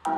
Hey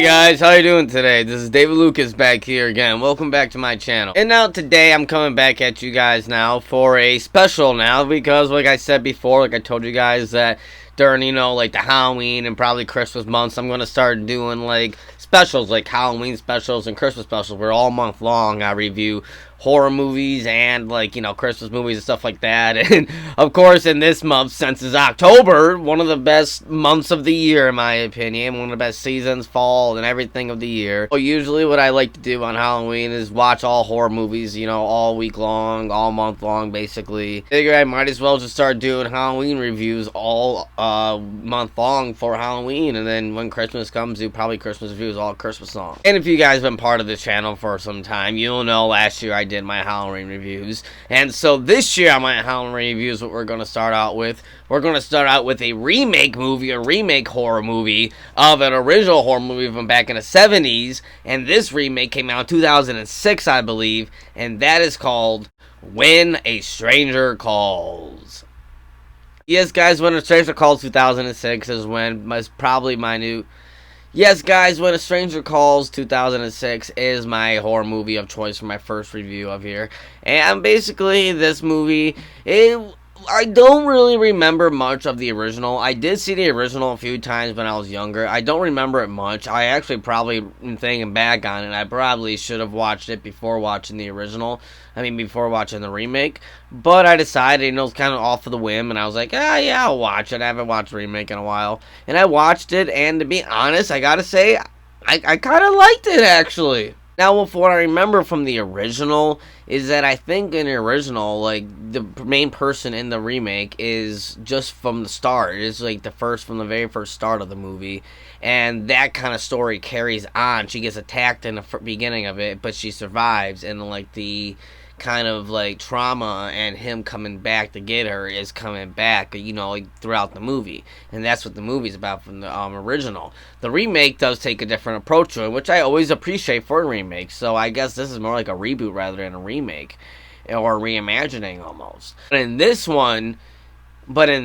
guys, how you doing today? This is David Lucas back here again. Welcome back to my channel. And now today I'm coming back at you guys now for a special now, because like I said before, like I told you guys that during, you know, like the Halloween and probably Christmas months, I'm going to start doing like specials, like Halloween specials and Christmas specials, where all month long I review horror movies and, like, you know, Christmas movies and stuff like that. And of course, in this month, since it's October, one of the best months of the year in my opinion, one of the best seasons, fall and everything of the year. So usually what I like to do on Halloween is watch all horror movies, you know, all week long, all month long, basically. I figure I might as well just start doing Halloween reviews all month long for Halloween, and then when Christmas comes, do probably Christmas reviews, all Christmas songs. And if you guys have been part of this channel for some time, you'll know last year I did my Halloween reviews, and so this year on my Halloween reviews, what we're going to start out with, we're going to start out with a remake movie, a remake horror movie of an original horror movie from back in the 70s, and this remake came out in 2006, I believe, and that is called When a Stranger Calls. Yes, guys, When a Stranger Calls 2006 is probably my new... Yes, guys, When a Stranger Calls 2006 is my horror movie of choice for my first review of here. And basically, this movie, I don't really remember much of the original. I did see the original a few times when I was younger. I don't remember it much. I actually probably, thinking back on it, I probably should have watched it before watching the original. Before watching the remake. But I decided, you know, it was kind of off of the whim, and I was like, yeah, I'll watch it. I haven't watched the remake in a while. And I watched it, and to be honest, I gotta say, I kind of liked it, actually. Now, what I remember from the original is that I think in the original, like, the main person in the remake is just from the start. It's like from the very first start of the movie. And that kind of story carries on. She gets attacked in the beginning of it, but she survives. And, like, the kind of, like, trauma and him coming back to get her is coming back, you know, like, throughout the movie. And that's what the movie's about from the original. The remake does take a different approach to it, which I always appreciate for a remake. So I guess this is more like a reboot rather than a remake, or a reimagining almost. But in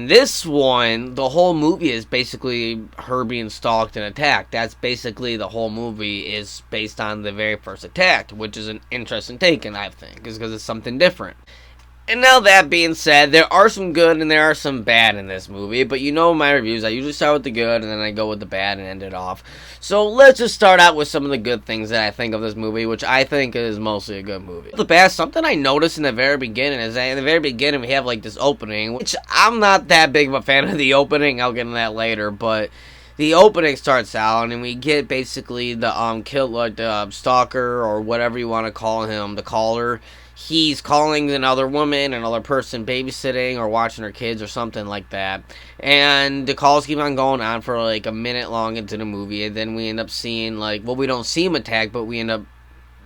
this one, the whole movie is basically her being stalked and attacked. That's basically the whole movie is based on the very first attack, which is an interesting take, and I think, is because it's something different. And now that being said, there are some good and there are some bad in this movie, but you know my reviews, I usually start with the good and then I go with the bad and end it off. So let's just start out with some of the good things that I think of this movie, which I think is mostly a good movie. The bad, something I noticed in the very beginning is that in the very beginning we have like this opening, which I'm not that big of a fan of the opening, I'll get into that later, but the opening starts out and we get basically the the stalker, or whatever you want to call him, the caller. He's calling another woman, another person babysitting or watching her kids or something like that. And the calls keep on going on for like a minute long into the movie. And then we end up seeing, like, well, we don't see him attack, but we end up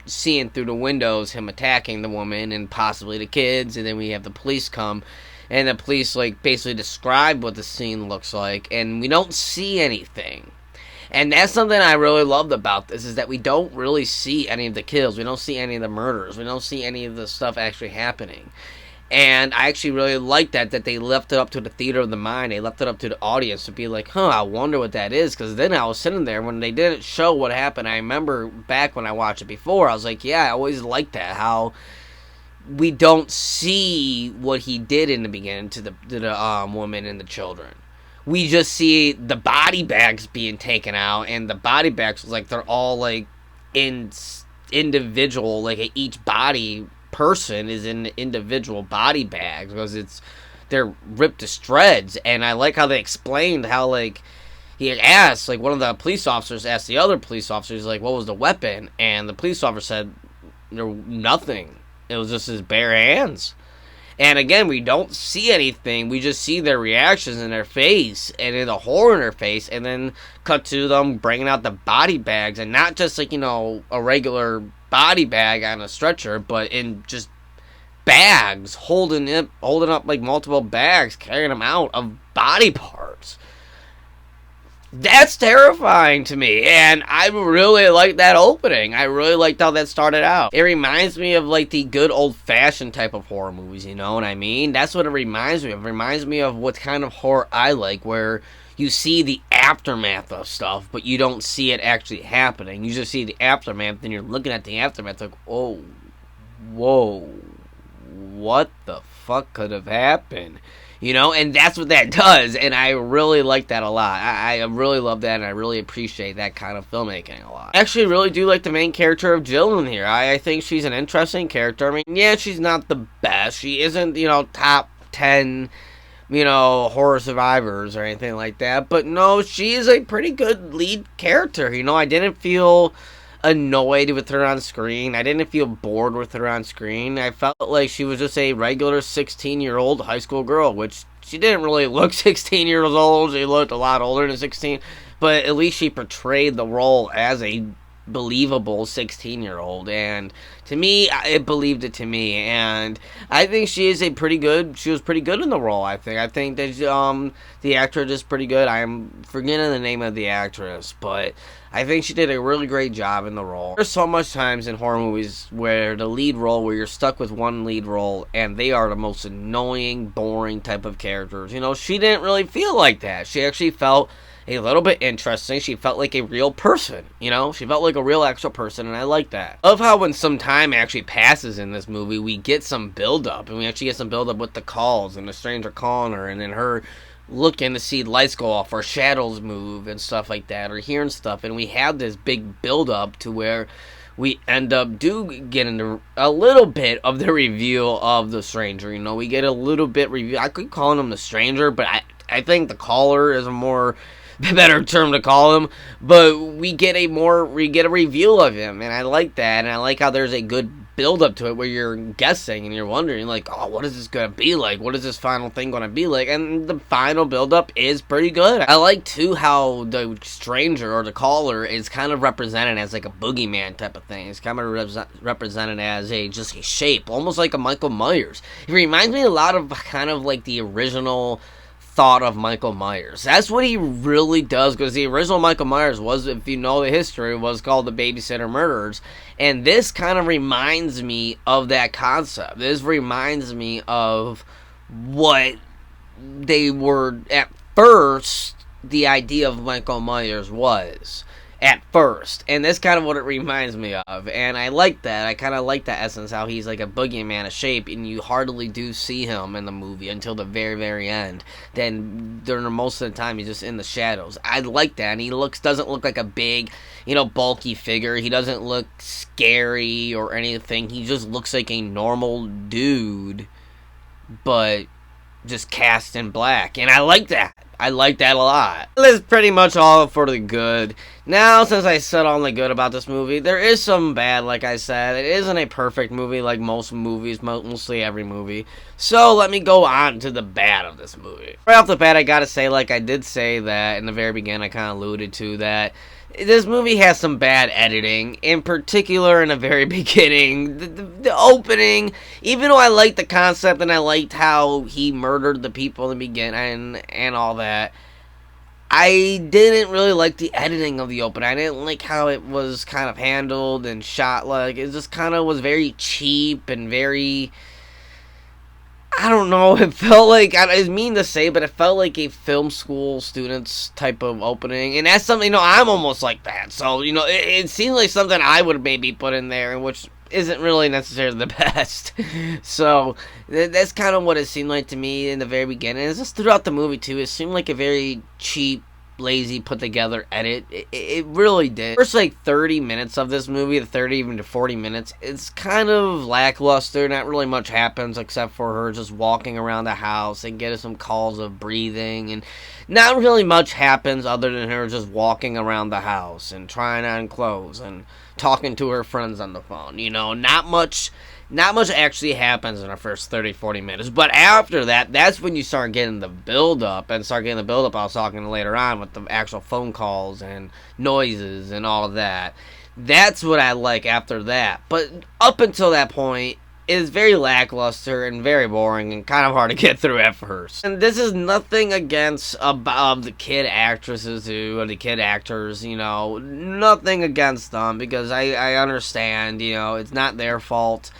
seeing through the windows him attacking the woman and possibly the kids. And then we have the police come. And the police, like, basically describe what the scene looks like. And we don't see anything. And that's something I really loved about this, is that we don't really see any of the kills. We don't see any of the murders. We don't see any of the stuff actually happening. And I actually really like that they left it up to the theater of the mind. They left it up to the audience to be like, I wonder what that is. Because then I was sitting there, when they didn't show what happened, I remember back when I watched it before, I was like, yeah, I always liked that, how we don't see what he did in the beginning to the woman and the children. We just see the body bags being taken out, and the body bags, like, they're all, like, individual, like, each body person is in individual body bags, because they're ripped to shreds. And I like how they explained how, like, he asked, like, one of the police officers asked the other police officers, like, what was the weapon? And the police officer said, nothing. It was just his bare hands. And again, we don't see anything. We just see their reactions in their face and in the horror in their face, and then cut to them bringing out the body bags, and not just, like, you know, a regular body bag on a stretcher, but in just bags, holding up like multiple bags, carrying them out of body parts. That's terrifying to me, and I really like that opening. I really liked how that started out. It reminds me of like the good old-fashioned type of horror movies, you know what I mean? That's what it reminds me of. It reminds me of what kind of horror I like, where you see the aftermath of stuff, but you don't see it actually happening. You just see the aftermath, and you're looking at the aftermath like, oh, whoa, what the fuck could have happened? You know, and that's what that does, and I really like that a lot. I really love that, and I really appreciate that kind of filmmaking a lot. I actually really do like the main character of Jill in here. I think she's an interesting character. I mean, yeah, she's not the best. She isn't, you know, top 10, you know, horror survivors or anything like that. But no, she is a pretty good lead character. You know, I didn't feel annoyed with her on screen. I didn't feel bored with her on screen. I felt like she was just a regular 16-year-old high school girl, which she didn't really look 16 years old. She looked a lot older than 16, but at least she portrayed the role as a believable 16-year-old, and to me, it believed it to me, and I think she was pretty good in the role. I think that the actress is pretty good. I'm forgetting the name of the actress, but I think she did a really great job in the role. There's so much times in horror movies where the lead role, where you're stuck with one lead role, and they are the most annoying, boring type of characters. You know, she didn't really feel like that. She actually felt a little bit interesting. She felt like a real person, you know? She felt like a real actual person, and I like that. I love how when some time actually passes in this movie, we get some build-up, and we actually get some build-up with the calls, and the stranger calling her, and then her looking to see lights go off, or shadows move, and stuff like that, or hearing stuff, and we have this big build-up to where we end up getting a little bit of the reveal of the stranger, you know? We get a little bit review. I could call him the stranger, but I think the caller is a more better term to call him, but we get a reveal of him, and I like that, and I like how there's a good build up to it where you're guessing and you're wondering like, oh, what is this gonna be like? What is this final thing gonna be like? And the final build up is pretty good. I like too how the stranger or the caller is kind of represented as like a boogeyman type of thing. It's kind of represented as just a shape, almost like a Michael Myers. It reminds me a lot of kind of like the original thought of Michael Myers. That's what he really does, because the original Michael Myers was, if you know the history, was called the Babysitter Murders, and this kind of reminds me of that concept. This reminds me of what they were at first, the idea of Michael Myers was at first, and that's kind of what it reminds me of, and I like that. I kind of like that essence, how he's like a boogeyman of shape, and you hardly do see him in the movie until the very, very end. Then during most of the time, he's just in the shadows. I like that, and he doesn't look like a big, you know, bulky figure. He doesn't look scary or anything. He just looks like a normal dude, but just cast in black, and I like that. I like that a lot. That's pretty much all for the good. Now, since I said all the good about this movie, there is some bad, like I said. It isn't a perfect movie like most movies, mostly every movie. So, let me go on to the bad of this movie. Right off the bat, I gotta say, like I did say that in the very beginning, I kind of alluded to that this movie has some bad editing, in particular in the very beginning. The opening, even though I liked the concept and I liked how he murdered the people in the beginning and all that, I didn't really like the editing of the opening. I didn't like how it was kind of handled and shot. Like, it just kind of was very cheap and very, I don't know, it felt like, it's mean to say, but it felt like a film school student's type of opening, and that's something, you know, I'm almost like that, so, you know, it seems like something I would maybe put in there, which isn't really necessarily the best. So, that's kind of what it seemed like to me in the very beginning. It's just throughout the movie, too, it seemed like a very cheap, lazy, put together edit. It really did. First like 30 minutes of this movie, the 30 even to 40 minutes, it's kind of lackluster. Not really much happens except for her just walking around the house and getting some calls of breathing, and not really much happens other than her just walking around the house and trying on clothes and talking to her friends on the phone. You know, not much actually happens in the first 30-40 minutes. But after that, that's when you start getting the build-up. And start getting the build-up I was talking later on with the actual phone calls and noises and all of that. That's what I like after that. But up until that point, is very lackluster and very boring and kind of hard to get through at first. And this is nothing against about the kid actresses or the kid actors, you know, nothing against them, because I understand, you know, it's not their fault.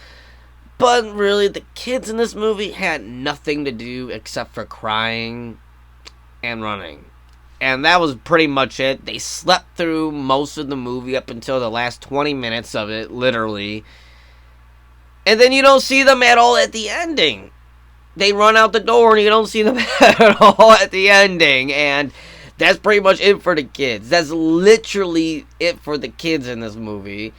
But really, the kids in this movie had nothing to do except for crying and running. And that was pretty much it. They slept through most of the movie up until the last 20 minutes of it, literally. And then you don't see them at all at the ending. They run out the door and you don't see them at all at the ending. And that's pretty much it for the kids. That's literally it for the kids in this movie.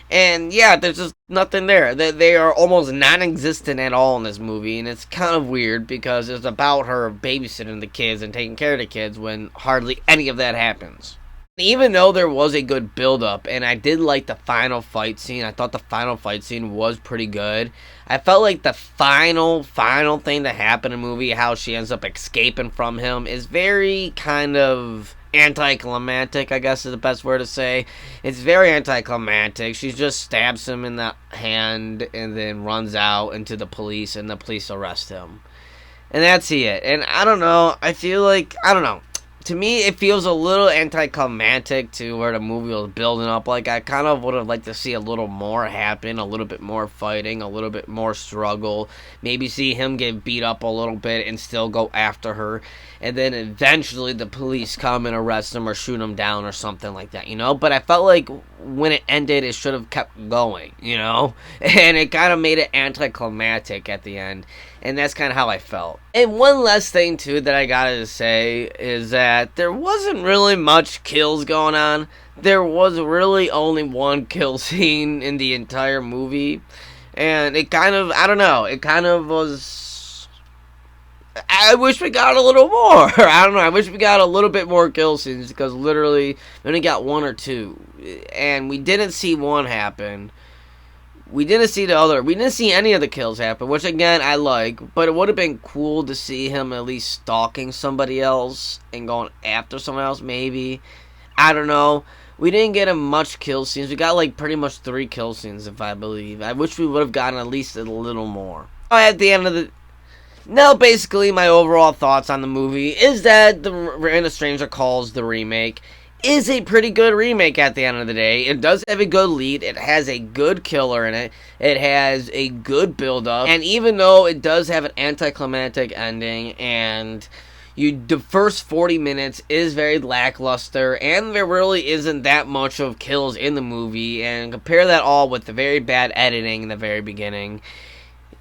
And yeah, there's just nothing there. They are almost non-existent at all in this movie. And it's kind of weird because it's about her babysitting the kids and taking care of the kids when hardly any of that happens. Even though there was a good build-up, and I did like the final fight scene, I thought the final fight scene was pretty good. I felt like the final thing that happened in the movie, how she ends up escaping from him, is very kind of anticlimactic, I guess is the best word to say. It's very anticlimactic. She just stabs him in the hand and then runs out into the police, and the police arrest him. And that's it. And I don't know, I feel like, I don't know. To me, it feels a little anticlimactic to where the movie was building up. Like, I kind of would have liked to see a little more happen, a little bit more fighting, a little bit more struggle. Maybe see him get beat up a little bit and still go after her. And then eventually the police come and arrest him or shoot him down or something like that, you know? But I felt like when it ended, it should have kept going, you know? And it kind of made it anticlimactic at the end. And that's kind of how I felt. And one last thing, too, that I gotta say is that there wasn't really much kills going on. There was really only one kill scene in the entire movie. And it kind of, I don't know, it kind of was... I wish we got a little more. I don't know, I wish we got a little bit more kill scenes, because literally we only got one or two. And we didn't see one happen. We didn't see the other. We didn't see any of the kills happen, which again I like. But it would have been cool to see him at least stalking somebody else and going after someone else. Maybe, I don't know. We didn't get him much kill scenes. We got like pretty much 3 kill scenes, if I believe. I wish we would have gotten at least a little more. At the end of the. Now, basically, my overall thoughts on the movie is that the And a Stranger Calls, the remake, is a pretty good remake at the end of the day. It does have a good lead. It has a good killer in it. It has a good build-up. And even though it does have an anticlimactic ending, and the first 40 minutes is very lackluster, and there really isn't that much of kills in the movie, and compare that all with the very bad editing in the very beginning.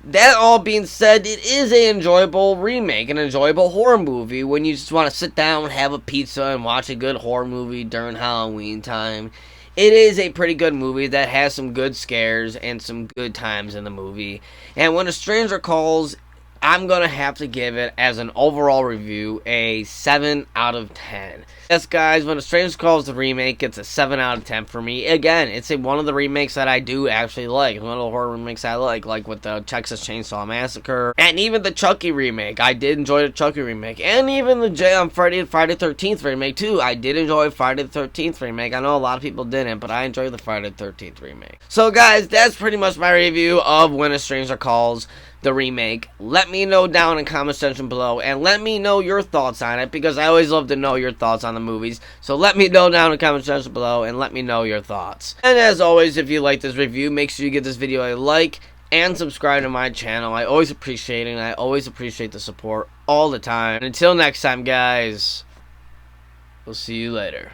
That all being said, it is an enjoyable remake, an enjoyable horror movie when you just want to sit down, have a pizza, and watch a good horror movie during Halloween time. It is a pretty good movie that has some good scares and some good times in the movie. And When a Stranger Calls, I'm going to have to give it, as an overall review, a 7 out of 10. Yes, guys, When a Stranger Calls, the remake, it's a 7 out of 10 for me. Again, it's one of the remakes that I do actually like. One of the horror remakes I like with the Texas Chainsaw Massacre. And even the Chucky remake. I did enjoy the Chucky remake. And even the Friday the 13th remake, too. I did enjoy Friday the 13th remake. I know a lot of people didn't, but I enjoyed the Friday the 13th remake. So, guys, that's pretty much my review of When a Stranger Calls, the remake. Let me know down in the comment section below, and let me know your thoughts on it, because I always love to know your thoughts on the movies. So let me know down in the comment section below, and let me know your thoughts. And as always, if you like this review, make sure you give this video a like and subscribe to my channel. I always appreciate it, and I always appreciate the support all the time. And until next time, guys, we'll see you later.